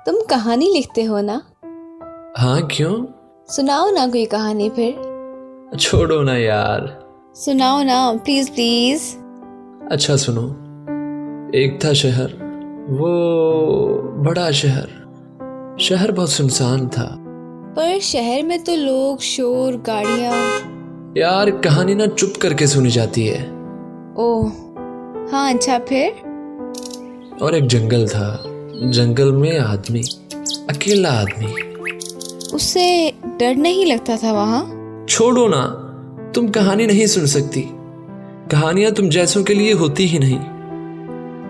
तुम कहानी लिखते हो ना? हाँ क्यों? सुनाओ ना कोई कहानी फिर। छोड़ो ना यार। सुनाओ ना प्लीज प्लीज। अच्छा सुनो। एक था शहर, वो बड़ा शहर। शहर बहुत सुनसान था। पर शहर में तो लोग, शोर, गाड़ियाँ। यार कहानी ना चुप करके सुनी जाती है। ओह हाँ, अच्छा फिर? और एक जंगल था। जंगल में आदमी, अकेला आदमी। उससे डर नहीं लगता था वहाँ? छोड़ो ना, तुम कहानी नहीं सुन सकती। कहानियां तुम जैसों के लिए होती ही नहीं।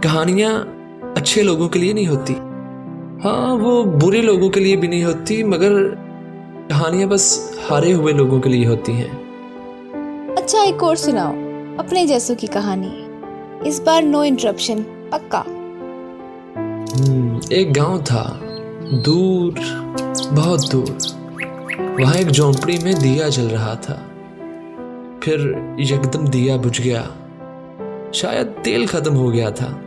कहानियां अच्छे लोगों के लिए नहीं होती। हाँ, वो बुरे लोगों के लिए भी नहीं होती, मगर कहानियां बस हारे हुए लोगों के लिए होती हैं। अच्छा एक और सुनाओ, अपने जैसों की कहानी। इस बार नो इंटरप्शन, पक्का। एक गांव था, दूर, बहुत दूर। वहां एक झोंपड़ी में दिया जल रहा था। फिर एकदम दिया बुझ गया। शायद तेल खत्म हो गया था।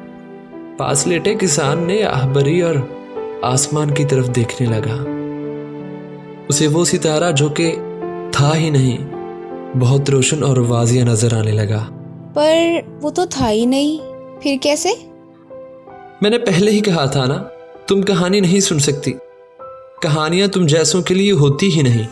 पास लेटे किसान ने आह भरी और आसमान की तरफ देखने लगा। उसे वो सितारा जो कि था ही नहीं, बहुत रोशन और वाजिया नजर आने लगा। पर वो तो था ही नहीं, फिर कैसे? मैंने पहले ही कहा था ना, तुम कहानी नहीं सुन सकती। कहानियां तुम जैसों के लिए होती ही नहीं।